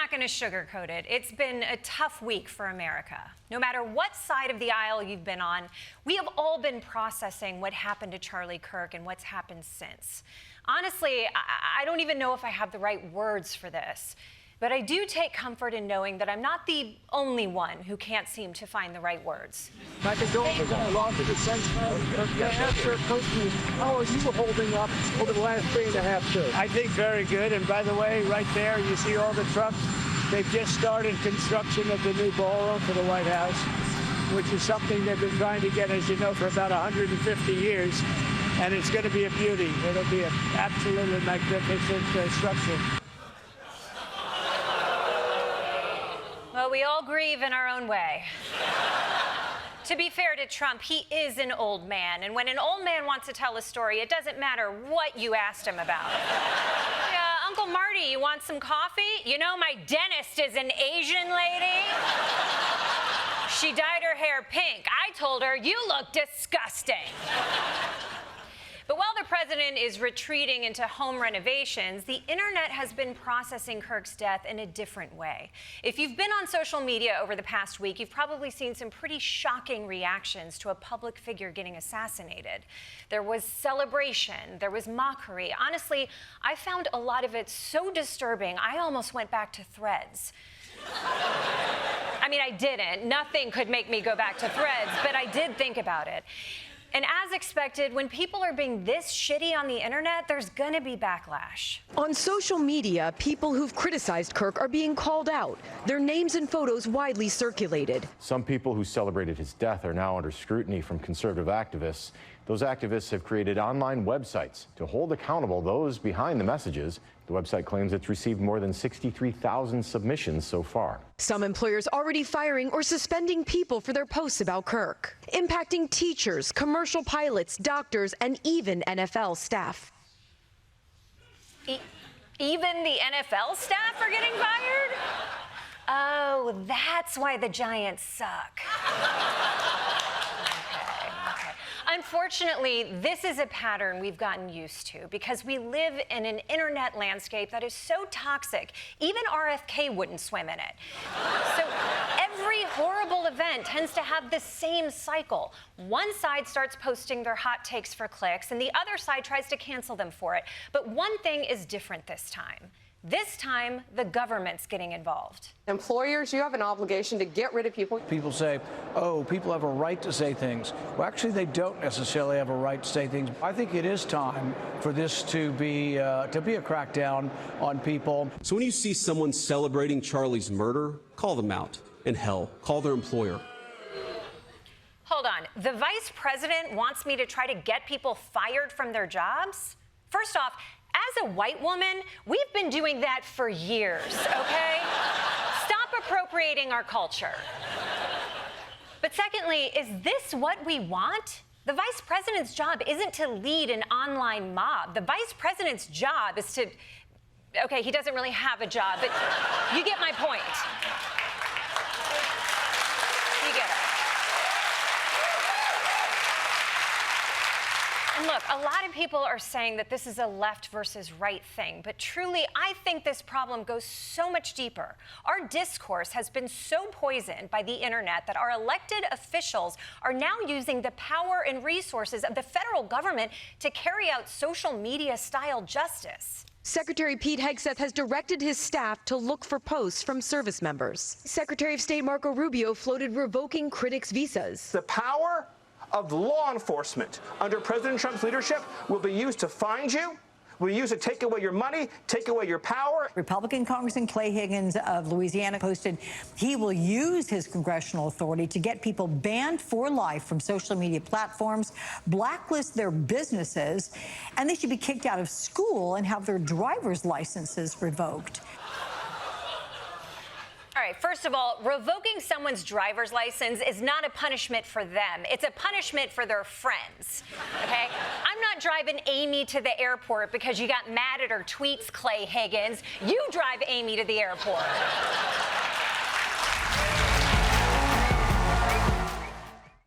not going to sugarcoat it. It's been a tough week for America. No matter what side of the aisle you've been on, we have all been processing what happened to Charlie Kirk and what's happened since. Honestly, I don't even know if I have the right words for this. But I do take comfort in knowing that I'm not the only one who can't seem to find the right words. My condolences are long to the sense after coaching. How are you holding up over the last 3.5 years? I think very good. And by the way, right there, you see all the trucks. They've just started construction of the new ballroom for the White House, which is something they've been trying to get, as you know, for about 150 years. And it's going to be a beauty. It'll be an absolutely magnificent structure. Well, we all grieve in our own way. To be fair to Trump, he is an old man, and when an old man wants to tell a story, it doesn't matter what you asked him about. Yeah, Uncle Marty, you want some coffee? You know, my dentist is an Asian lady. She dyed her hair pink. I told her, you look disgusting. But while the president is retreating into home renovations, the internet has been processing Kirk's death in a different way. If you've been on social media over the past week, you've probably seen some pretty shocking reactions to a public figure getting assassinated. There was celebration, there was mockery. Honestly, I found a lot of it so disturbing, I almost went back to Threads. I mean, I didn't. Nothing could make me go back to Threads, but I did think about it. And as expected, when people are being this shitty on the internet, there's gonna be backlash. On social media, people who've criticized Kirk are being called out, their names and photos widely circulated. Some people who celebrated his death are now under scrutiny from conservative activists. Those activists have created online websites to hold accountable those behind the messages. The website claims it's received more than 63,000 submissions so far. Some employers already firing or suspending people for their posts about Kirk, impacting teachers, commercial pilots, doctors, and even NFL staff. Even the NFL staff are getting fired? Oh, that's why the Giants suck. Unfortunately, this is a pattern we've gotten used to because we live in an internet landscape that is so toxic, even RFK wouldn't swim in it. So every horrible event tends to have the same cycle. One side starts posting their hot takes for clicks, and the other side tries to cancel them for it. But one thing is different this time. This time, the government's getting involved. Employers, you have an obligation to get rid of people. People say, oh, people have a right to say things. Well, actually, they don't necessarily have a right to say things. I think it is time for this to be a crackdown on people. So when you see someone celebrating Charlie's murder, call them out. And hell, call their employer. Hold on. The vice president wants me to try to get people fired from their jobs? First off, as a white woman, we've been doing that for years, okay? Stop appropriating our culture. But secondly, is this what we want? The vice president's job isn't to lead an online mob. The vice president's job is to, okay, he doesn't really have a job, but you get my point. You get it. And look, a lot of people are saying that this is a left versus right thing, but truly, I think this problem goes so much deeper. Our discourse has been so poisoned by the internet that our elected officials are now using the power and resources of the federal government to carry out social media-style justice. Secretary Pete Hegseth has directed his staff to look for posts from service members. Secretary of State Marco Rubio floated revoking critics' visas. The power of law enforcement under President Trump's leadership will be used to find you, will be used to take away your money, take away your power. Republican Congressman Clay Higgins of Louisiana posted he will use his congressional authority to get people banned for life from social media platforms, blacklist their businesses, and they should be kicked out of school and have their driver's licenses revoked. All right, first of all, revoking someone's driver's license is not a punishment for them. It's a punishment for their friends, okay? I'm not driving Amy to the airport because you got mad at her tweets, Clay Higgins. You drive Amy to the airport.